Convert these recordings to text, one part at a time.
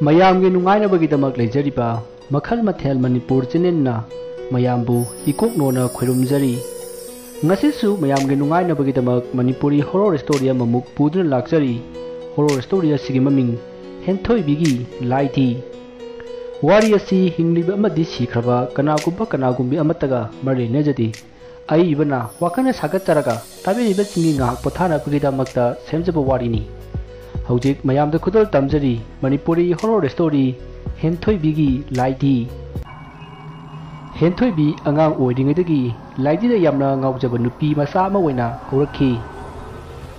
mayamge nungainabagidamak leijariba makhal mathel Manipur chinenna mayambu ikoknona khurumjari ngasisu mayamge nungainabagidamak Manipuri horror story amamuk puduna lakjari horror story asigi maming Henthoibigi Laidi Wari asi hingliba amadi sikraba kanagumbi amataga mari nejadi ai ibana wakana sagataraga tabiriba singi ngak pothana bagidamakta semjaba warini Hojik mayamda khudol tamjari Manipuri horror story Henthoibigi Laidi Henthoibi angang oidingidagi Laidi da yamna ngaujaba nupi masa ama oina horakhi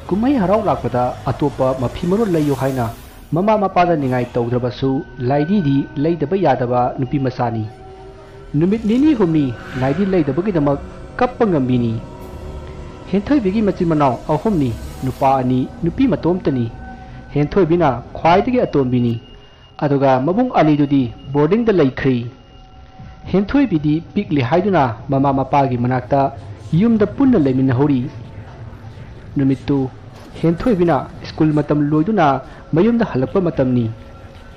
kumai harau lakpada atopa maphimaron layo haina mama mapada ningai tawdrabasu Laidi di leidaba yadaba nupi masani numit nini humni Laidi leidabagi kappa ngambini Henthoibigi machin manau ahumni nupa ani nupi matomtani Henthoibina khwaidagi atombini aduga mabung ali dudi boarding da laikhri Henthoibidi pikli haiduna mama mapagi manakta yumda punna leiminahori numittu Henthoibina school matam loiduna mayumda halakpa matamni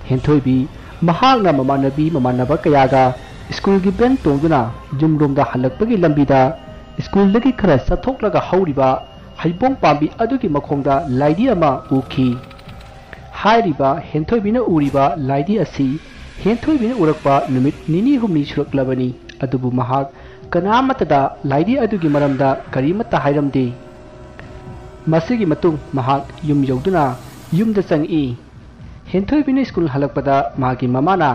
Henthoibi mahakna mamanaba kayaga school gi ben tongduna jumromda halakpagi lambida school lagi khara sathoklaga hauriba haibong pambi adugi makhongda Laidi ama ukhi hairiba Henthoibina uriba Laidi asi Henthoibina urakpa numit nini humni suraklabani adubu mahak kanamatada Laidi adugi maramda karimata hairamde masigi matung mahak yum yoduna yumda changi Henthoibina school halakpada magi mamana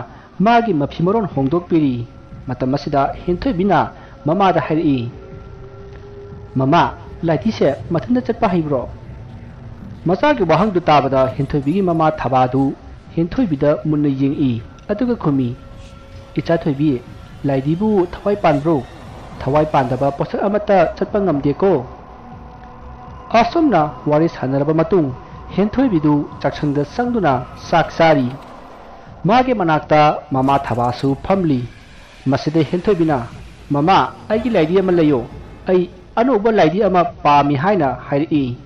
magi maphimaron hongdokpiri matamasida Henthoibina mamada hairi mama Laidi se mathanda chatpa haibro masagi wahang du tabada Henthoibigi mama thabadu Henthoibida munna yengi aduga khumi icha thoibi Laidi bu thawai panbro thawai pandaba posak amata chatpa ngamde ko asomna wari sanaraba matung Henthoibidu chakchangda sangduna saksari mage manakta mama thabasu phamli maside Henthoibina mama aigi Laidi ama layo ai anuba Laidi ama pami haina hairi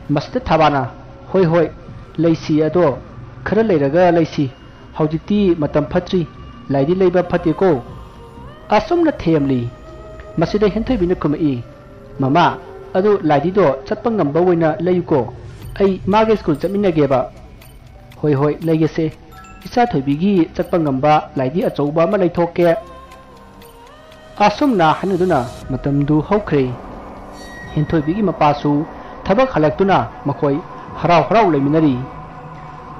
masida thabana hoi leisi ado khara leiraga leisi hojikti matam phatri Laidi leiba phate ko asomna themli masida Henthoibina kumai mama adu Laidi do chatpa ngamba oina layuko ai mage school chaminageba hoi leigese isa thoibigi chatpa ngamba Laidi achouba ma leithoke asomna hanuduna matamdu haukhre Henthoibigi mapasu thabak halaktuna makoi harau leiminari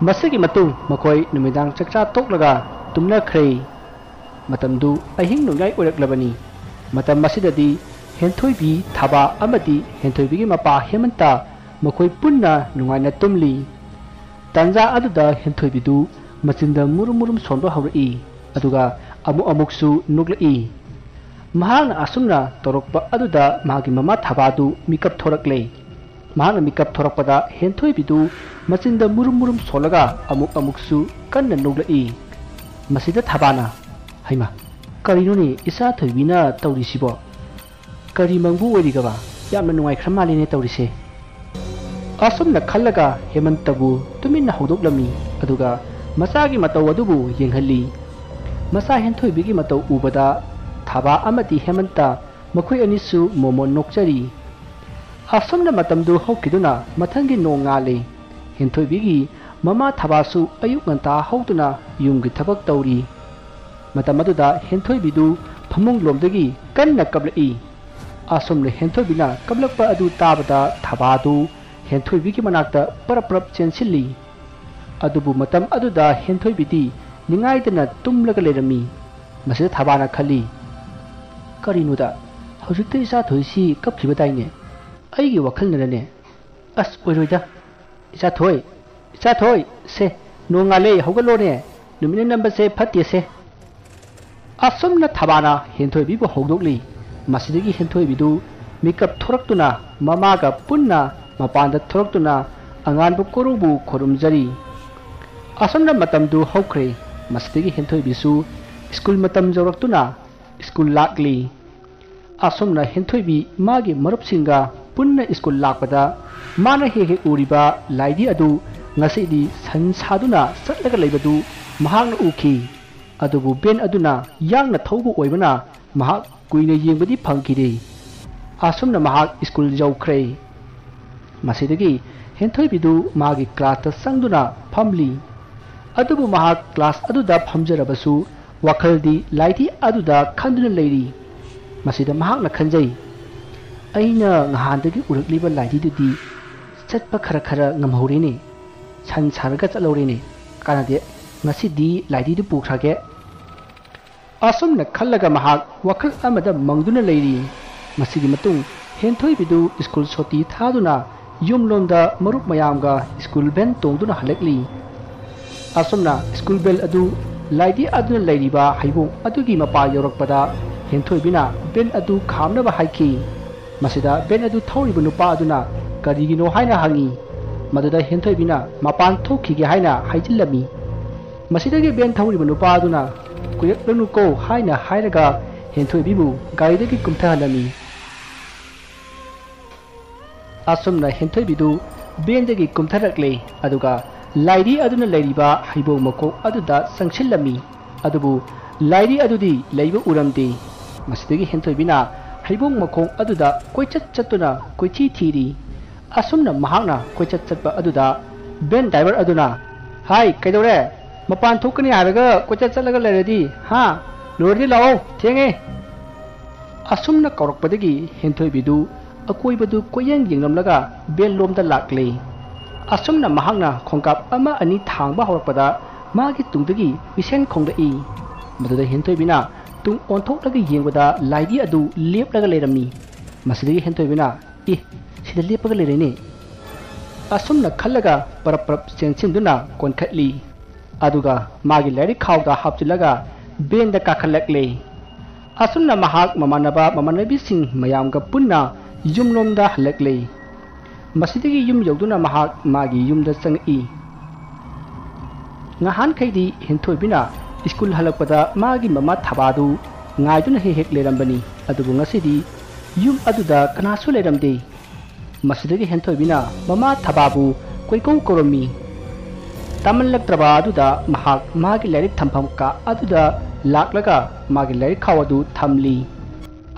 masigi matung makoi numidang chakcha toklaga tumna khre matamdu ahing nungai oraklabani matam masidadi Henthoibi thaba amadi Henthoibigi mapa hemanta makoi punna nungaina tumli tanja aduda Henthoibidu machinda murum sonba hawri aduga amuksu nuglai mahana asumna torokpa aduda magi mama thabadu mikap thorakle mahana mikap thorakpada Henthoibidu machinda murum solaga amuksu kanna nuglai masida thabana haima karinoni isa thoibina tawrisibo kari mangbu origaba yamna nungai khramalene tawrise asumna khallaga hemantabu tuminna hodoklami aduga masagi matau adubu yenghalli masa Henthoibigi matau ubada thaba amati hemanta makhui anisu momon nokchari asumna matamdu hokiduna mathangi nongale Henthoibigi mama thabasu ayuk nganta hautuna yumgi thabak tawri matamaduda Henthoibidu phamung lomdagi kanna kablai asomne Henthoibina kablakpa adu tabada thabadu Henthoibigi manakta parap chensilli adubu matam aduda Henthoibidi ningaidana tumlaga lerami masida thabana khali karinuda hojikte isa thoisi kapkhibadaine aigi wakhalnarane as oiroida isa thoi se nongale hogalone numine number se phatte se asomna thabana Henthoibibu hogdokli masidagi Henthoibidu mikap thoraktuna mamaga punna mapanda thoraktuna anganbu korubu khorumjari asomna matamdu hokre masidagi Henthoibisu school matam jawraktuna school lakli asomna Henthoibi magi marupsinga punna school lakpada mana he uriba Laidi adu ngasi san saduna satlaga leibadu mahakna uki adubu ben aduna yangna thaubu oibana mahak kuina yengbadi phangkide asumna mahak school jaukhre masidagi Henthoibidu magi class ta sangduna phamli adubu mahak class aduda phamjarabasu wakhaldi laidi aduda khanduna leiri masida mahakna khanjai aina ngahandagi urakliba laidi dudi chatpa khara khara ngamhorine san sarga chalorine kanade ngasidi laidi du pukhage asumna khallaga mahak wakhal amada mangduna leiri masigi matung Henthoibidu school soti thaduna yumlonda marup mayamga school ben tongduna halekli asumna school bell adu laidi aduna leiriba haibong adugi mapa yorakpada Henthoibina ben adu khamnaba haiki masida ben adu thoribu nupa aduna karigino haina hangi maduda Henthoibina mapan thokige haina haijillami masidagi ben thoribu nupa aduna kuyaklanu ko haina hairaga Henthoibibu gaidagi kumthalami asumna Henthoibidu bendagi kumtharakle aduga laidi aduna leiriba haibo mako aduda sangshillami adubu laidi adudi leiba uramde masidagi Henthoibina haibong makong aduda koichat chatuna koichi thiri asumna mahakna koichat chatpa aduda ben driver aduna hai kaidore mapan thokani haraga koichat chatlaga leradi ha lordi lao thenge asumna kaurakpadagi Henthoibidu akoibadu koyeng yenglamlaga ben lomda lakle asumna mahakna khongkap ama ani thangba horakpada magi tungdagi misen khongdai maduda Henthoibina tung onthoklaga yengbada laidi adu leplaga lerami masidagi Henthoibina sida lepaga lerene asumna khallaga parap chenchinduna konkhatli aduga magi lairi khawda hapchilaga benda kakhalakle asumna mahak mamanabi sing mayamga punna yumlomda halakle masidagi yum yoduna mahak magi yumda changi ngahan khaidi Henthoibina school halakpada magi mama thabadu ngaiduna hek lerambani adubu ngasidi yum aduda kanasu leramde masidagi Henthoibina mama thababu koiko koromi tamanlaktraba aduda mahak magi larik thampham ka aduda laklaga magi larik khawadu thamli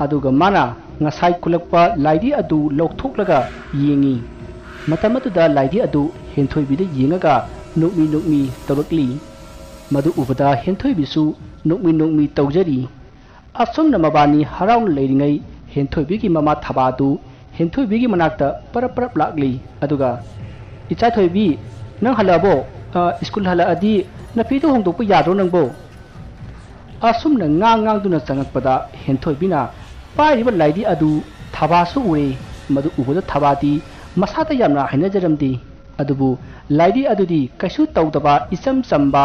aduga mana ngasai kulakpa laidi adu lokthoklaga yengi matamatuda laidi adu Henthoibida yengaga nokmi tawakli madu ubada Henthoibisu nokmi tawjari asumna mabani haraun leiringai Henthoibigi mama thabadu Henthoibigi manakta parap lakli aduga icha thoibi nang halabo school hala adi napido hongdokpa yadro nangbo asumna ngang duna changakpada Henthoibina पाइरिबा लाइदी अदु थाबासु उरे मदु उबदा थाबादी मसाता यामना हाइनजरमदी अदुबु लाइदी अदुदी कैसु तौदबा इचम Chamba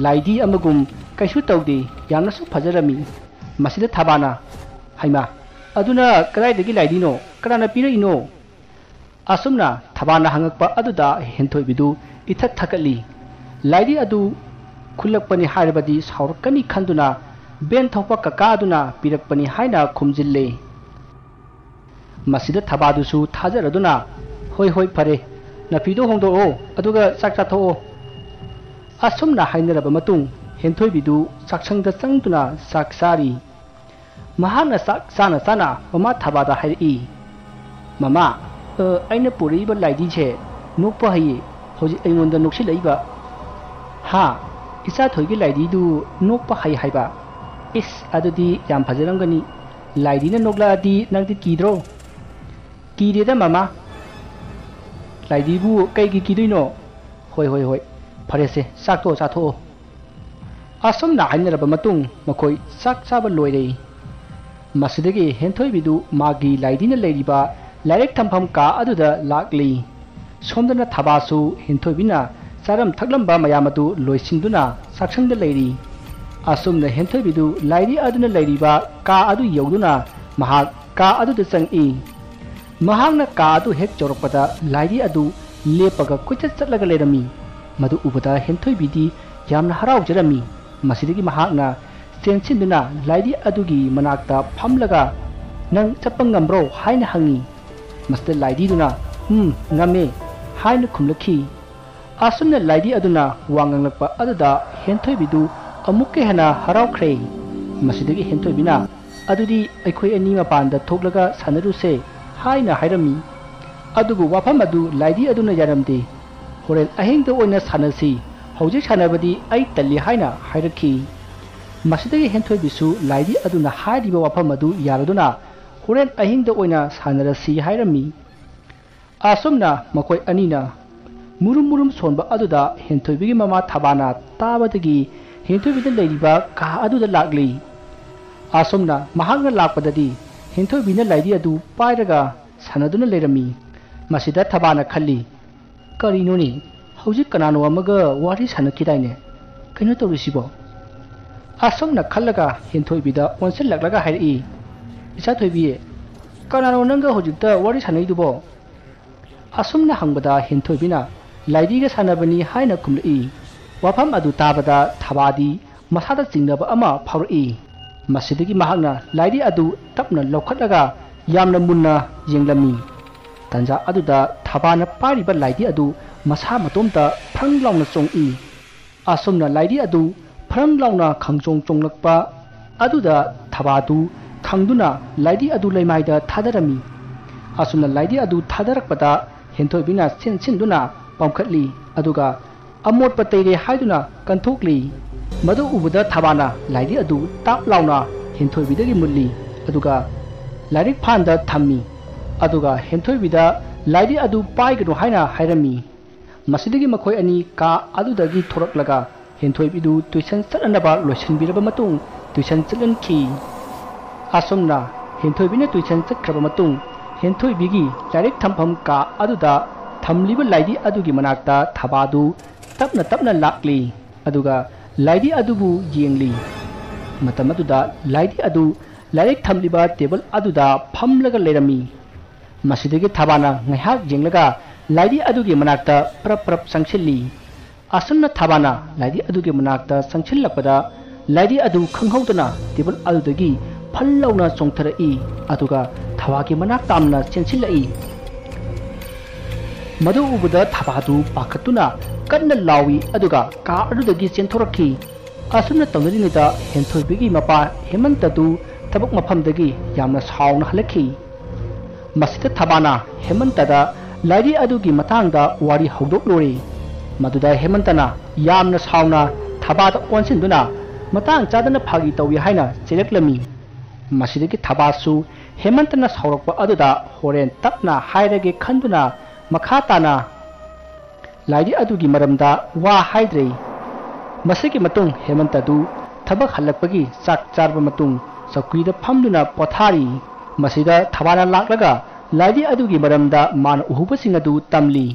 लाइदी अमगुम कैसु तौदे यामनासु फजरमी मसिदा थाबाना Haima अदुना कदाइदगी लाइदीनो कदाना पिरइनो असुमना थाबाना हंगकपा अदुदा Henthoibidu इथक थकली लाइदी अदु खुलकपनि हारबदी सावरकनी खंदुना ben thopa kakaduna pirakpani haina khumjille masida thabadusu thajaraduna hoi phare napido hongdo o aduga chakcha tho asumna hainaraba matung Henthoibidu saksangda changduna saksari mahana saksana sana mama thabada hairi mama aina puriba laidi che nokpa hayi hoji aingonda noksi leiba ha isa thoigi laidi du nokpa hayi haiba is adudi yam fajarangani laidina nogladi nangdi kidro kideda mama laidibu kaigi kidoino hoi pharese sakto chatho asumna hainaraba matung makoi sak saba loirei masidagi Henthoibidu magi laidina leiriba lairek thampham ka aduda lakli somdana thabasu Henthoibina saram thaklamba mayamadu loisinduna saksangda leiri asumna Henthoibidu laidi aduna leiriba ka adu yoduna mahak ka adu de changi mahakna ka adu hek chorokpada laidi adu lepaga kuichat chatlaga lerami madu ubada Henthoibidi yamna harau jarami masidagi mahakna chenchinduna laidi adugi manakta phamlaga nang chapangambro haina hangi master laidi duna ngame haina khumlakhi asumna laidi aduna wanganglakpa aduda Henthoibidu amukke hena haraukre masidagi Henthoibina adudi aikhoi ani mapanda thoklaga sanaruse haina hairami adubu wafam adu laidi aduna yaramde horen ahingda oina sanasi hojik sanabadi ai talli haina hairakhi masidagi Henthoibisu laidi aduna hairiba wafam adu yaraduna horen ahingda oina sanarasi hairami asumna makoi anina murum sonba aduda Henthoibigi mama thabana tabadagi Henthoibida leiriba ka aduda lagli asumna mahagna lakpadadi Henthoibina laidi adu pairaga sanaduna leirami masida thabana khalli karinoni hojik kanano amaga wari sanakidaine kaino torisibo asumna khallaga Henthoibida onsen laklaga hairi isa thoibiye kanano nanga hojikta wari sanaidubo asumna hangbada Henthoibina laidi ga sanabani haina kumli wafam adu tabada thabadi masada jingnaba ama phawri masidagi mahagna laidi adu tapna lokhatlaga yamna munna yenglami tanja aduda thabana pariba laidi adu masa matomta phranglauna chongi asumna laidi adu phranglauna khangjong chonglakpa aduda thabadu khangduna laidi adu leimaida thadarami asumna laidi adu thadarakpada Henthoibina sinduna pamkhatli aduga amot pateire haiduna kanthokli madu ubuda thabana laidi adu tap launa Henthoibidagi mulli aduga lairik phanda thammi aduga Henthoibida laidi adu paiganu haina hairami masidagi makhoi ani ka adudagi thoraklaga Henthoibidu tuition chalanaba loisanbiraba matung tuition chalanki asumna Henthoibina tuition chakhraba matung Henthoibigi lairik thampham ka aduda thamliba laidi adugi manakta thabadu tapna lakli aduga laidi adubu yengli matam aduda laidi adu lairik thamliba table aduda phamlaga lerami masidagi thabana ngaihak jenglaga laidi adugi manakta prap sangchilli asumna thabana laidi adugi manakta sangchillakpada laidi adu khanghaudana table adudagi phallauna chongtharai aduga thawagi manakta amna chenchillai madu ubuda thabadu pakhatuna kanna lawi aduga ka adudagi chenthoraki asumna tawnarinida Henthoibigi mapa Hemantadu tabuk maphamdagi yamna sauna halakhi masita thabana Hemantada laidi adugi matangda wari haudoklori maduda Hemantana yamna sauna thabada onsinduna matang chadana phagi tawi haina cheleklami masidagi thabasu Hemantana saurakpa aduda horen tapna hairage khanduna makhatana laidi adugi maramda wa haidre masigi matung Hemantadu thabak halakpagi chak charba matung sakuida phamduna pothari masida thabana laklaga laidi adugi maramda man uhubasing adu tamli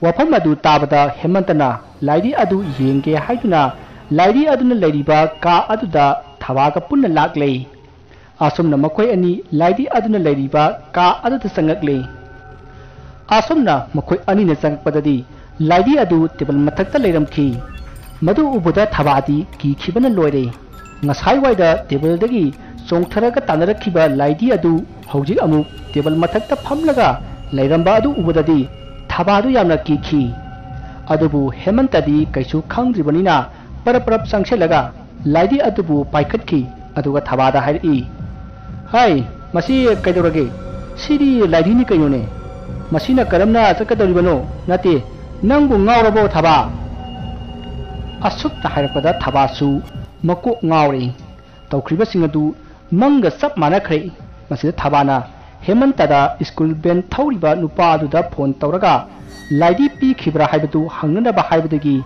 wafam adu tabada Hemantana laidi adu yenge haiduna laidi aduna leiriba ka aduda thawaga punna laklei asumna makoi ani laidi aduna leiriba ka aduda sangakle asumna makoi ani na sangpadadi laidi adu table mathakta leiramki madu ubuda thabadi ki khibana loire ngasai waida table dagi chongtharaga tanarakhiba laidi adu hojik amu table mathakta phamlaga leiramba adu ubudadi thabadu yamna ki khi adubu Hemantadi kaisu khangribanina parap sangshelaga laidi adubu paikhatki aduga thabada hairi hai masi kaidorage siri laidi ni kayone masina karamna chakadoribano nati nangbu ngawrabo thaba asukta hairapada thabasu maku ngawri tawkhriba singadu manga sap manakhre masida thabana Hemantada school ben thawriba nupa aduda phone tawraga laidi pi khibra haibadu hangnaba haibadagi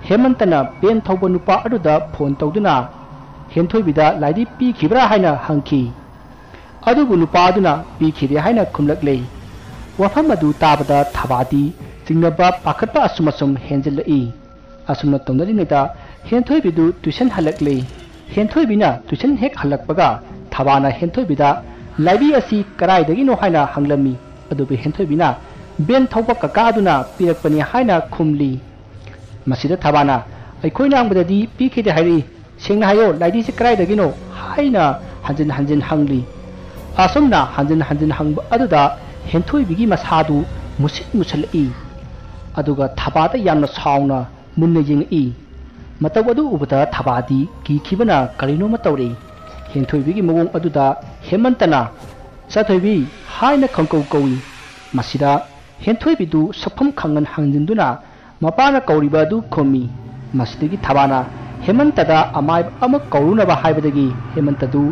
Hemantana ben thawba nupa aduda phone tawduna Henthoibida laidi pi khibra haina hangki adubu nupa aduna pi khibe haina khumlaklei wafam adu tabada thabadi jingnaba pakhatpa asumasum henjilai asumna tawnarineda Henthoibidu tuition halaklei Henthoibina tuition hek halakpaga thabana Henthoibida laidi asi karaidagi no haina hanglami adubu Henthoibina ben thawba kaka aduna pirakpani haina khumli masida thabana aikhoina angbadadi pikhide hairi sengna hayo laidi se karaidagi no haina hanjin hangli asumna hanjin hangba aduda Henthoibigi masadu musit musalai aduga thabada yamna sauna munna yingi mataw adu ubada thabadi ki khibana karino matawri Henthoibigi mawong aduda hemantana Sathoibi haina khangkau kawi masida Henthoibidu sapham khangan hangjinduna mapana kauriba du khomi masidagi thabana hemantada amai ama kauruna ba haibadagi hemantadu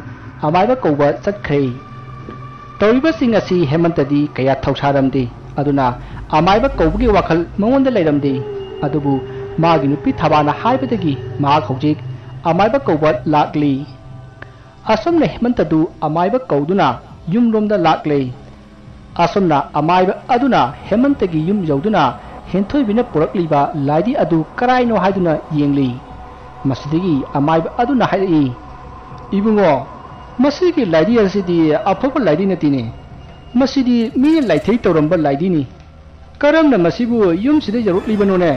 amai ba kauba chatkre tawriba singa si hemantadi kaya thausaramde aduna amai ba kaubagi wakhal mangonda leiramde adubu magi nupi thabana haibadagi ma khojik amai ba kauba lakli asomna hemantadu amai ba kauduna yumromda lakle asomna amai ba aduna hemantagi yum yauduna Henthoibina purakliba laidi adu karaino haiduna yengli masidigi amaiba aduna haidai ibungo masigi laidi asidi aphaba laidi natine masidi mi laithei toramba laidi ni karamna masibu yum sida jarukliba ne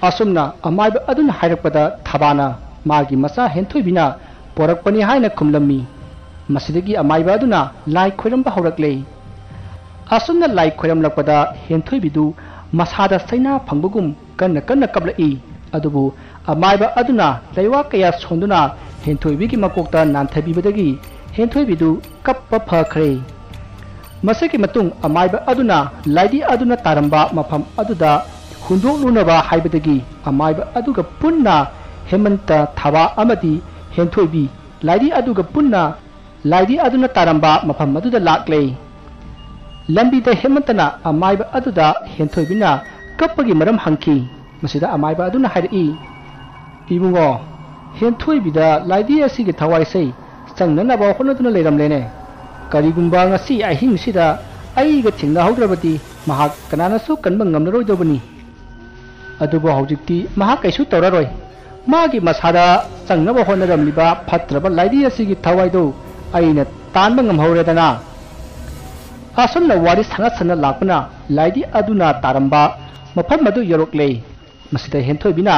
asomna amaiba aduna hairakpada thabana magi masa Henthoibina purakpani haina khumlammi masidigi amaiba aduna lai khoiramba haurakle asomna lai khoiramlakpada Henthoibidu masada saina phangbugum kanna kablai adubu amaiba aduna leiwa kaya sonduna Henthoibigi makokta nanthabibadagi Henthoibidu kappa phakhre masaki matung amaiba aduna laidi aduna taramba mafam aduda hundolunaba haibadagi amaiba aduga punna hemanta thaba amadi Henthoibi laidi aduga punna laidi aduna taramba mafam aduda lakle lambida hemantana amaiba aduda Henthoibina kappagi maram hangki masida amaiba aduna hairi ibungo Henthoibida laidi asigi thawai sei changnana ba honaduna leiramlene karigumba ngasi ahing sida aiga thingna haudrabati mahak kanana su kanba ngamnaroi dobani adubo haujikti mahak kaisu tawraroi magi masada changnaba honaramliba phatraba laidi asigi thawai do aina tanba ngamhauredana asomna wari sana lakpana laidi aduna taramba mafam madu yorokle masida Henthoibina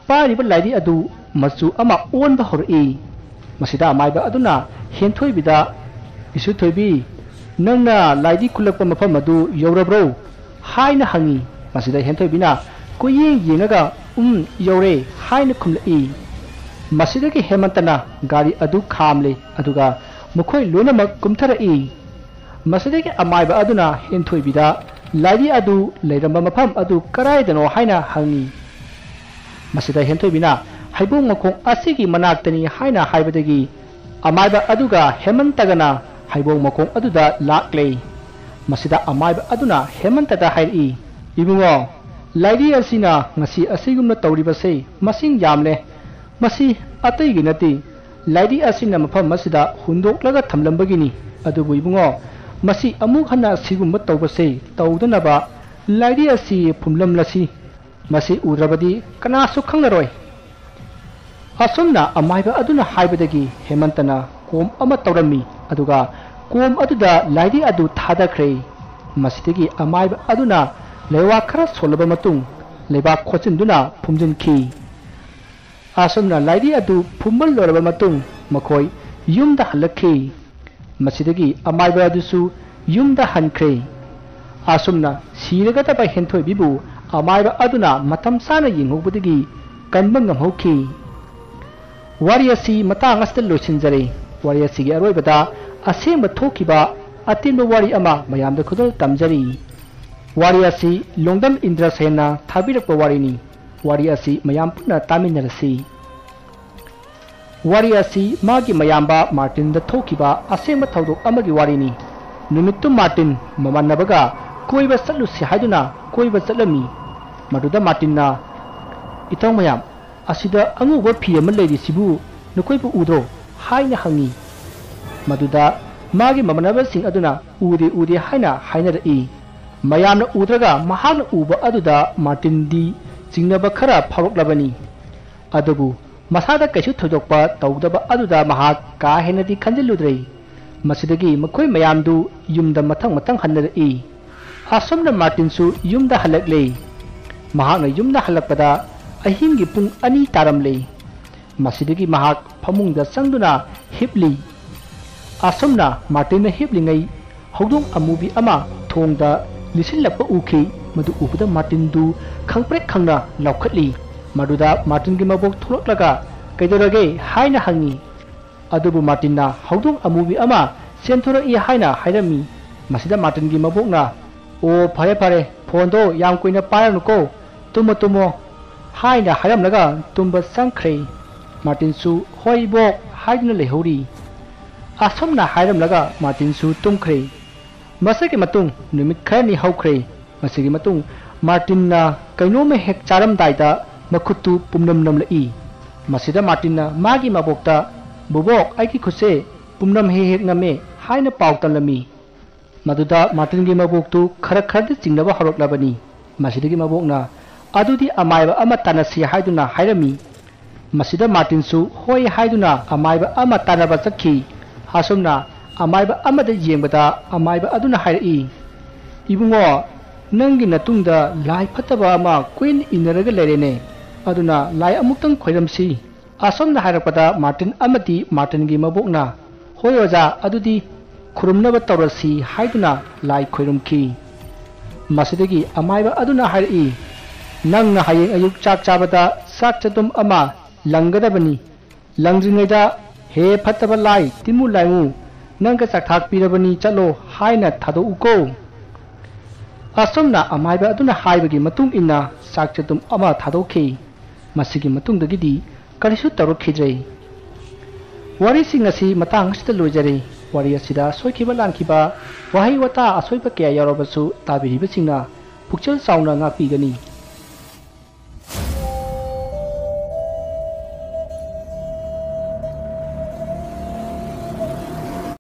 pariba laidi adu machu ama onba hor'i masida amaiba aduna Henthoibida isu thoibi nangna laidi kulakpa mafam madu yawrabro haina hangi masida Henthoibina koyeng yengaga yawre haina khumlai masidagi hemantana gari adu khamle aduga mukhoi lonamak kumthara'i masidagi amaiba aduna Henthoibida laidi adu leiramba mafam adu karaidano haina hangi masida Henthoibina haibong makong asigi manaktani haina haibadagi amaiba aduga hemantagana haibong makong aduda lakle masida amaiba aduna hemantada hairi ibungo laidi asina ngasi asigumna tawribase masing yamle masi ataigi nati laidi asina mafam masida hundoklaga thamlambagini adubu ibungo masi amuk hana sigumba tawbase tawdanaba laidi asi phumlamlasi masi urabadi kanasu khanglaroi asomna amaiba aduna haibadagi hemantana kom ama tawrami aduga kom aduda laidi adu thadakhre masidagi amaiba aduna lewa khara solaba matung leba khochinduna phumjinki asomna laidi adu phumbal loraba matung makhoi yumda halakhi masidagi amaiba adusu yumda hankhre asomna siraga ba Henthoibibu amaiba aduna matam sana yinghobudagi kanba ngamhokhi wari asi matang astal losinjare wari asi gi aroibada asema thokiba atinba wari ama mayamda khudal tamjari wari asi longdam indra sena thabirakpa warini wari asi mayam puna taminarasi wari asi magi mayamba Martin da thokiba asema thaudok amagi warini numittu Martin mamanabaga koiba sallusi haiduna koiba salami maduda Martinna itong mayam asida anguba phi ama leidi sibu nukoibu udo haina hangi maduda magi mamanaba sing aduna ude haina hainari mayamna udraga mahana uba aduda Martin di jingnaba khara phawroklabani adubu masada kaisu thodokpa tawdaba aduda mahak ka henadi khanjiludrei masidagi makhoi mayamdu yumda mathang hannari asomna Martin su yumda halakle mahakna yumda halakpada ahingi pung ani taramle masidagi mahak phamungda sangduna hipli asomna Martin hiplingai hodong amubi ama thongda lisilappa ukhi madu ubada Martin du khangprek khangna laukhatli maduda Martin gi mabok tholoklaga kaidorage haina hangi adubu Martin na haudong amubi ama senthora I haina hairami masida Martin gi mabok na o phare phone do yam koina pairanu ko tumo haina hairamnaga tumba sangkhre Martin su hoi bok haidna lehori asomna hairamlaga Martin su tumkhre masagi matung numit kharani haukhre masigi matung Martin na kainome hek charam daida makhutu pumnam namlai masida Martin na magi mabokta bubok aiki khuse pumnam hek ngame haina pautalami maduda Martin gi maboktu khara khadi chingnaba horoklabani masidagi mabokna adudi amaiba ama tanasi haiduna hairami masida Martin su hoi haiduna amaiba ama tanaba chakhi hasumna amaiba amada yengbada amaiba aduna hairi ibungo nangi natungda lai phataba ama queen inaraga lerene aduna lai amuktang khoiramsi asomna hairakpada Martin amati Martin gi mabokna hoi oja adudi khurumnaba tawrasi haiduna lai khoirumki masidagi amaiba aduna hairi nangna hayeng ayuk chak chabada sak chatum ama langgadabani langjingaida he phataba lai timu laimu nangka chakthak pirabani chalo haina thado uko asomna amaiba aduna haibagi matung inna sak chatum ama thadokhi masigi matung dagidi karisu tarokhidrei wari singasi matang sita lojare wari asida soikiba lankiba wahai wata asoiba kya yawrabasu tabiriba singna pukchal sauna ngakpigani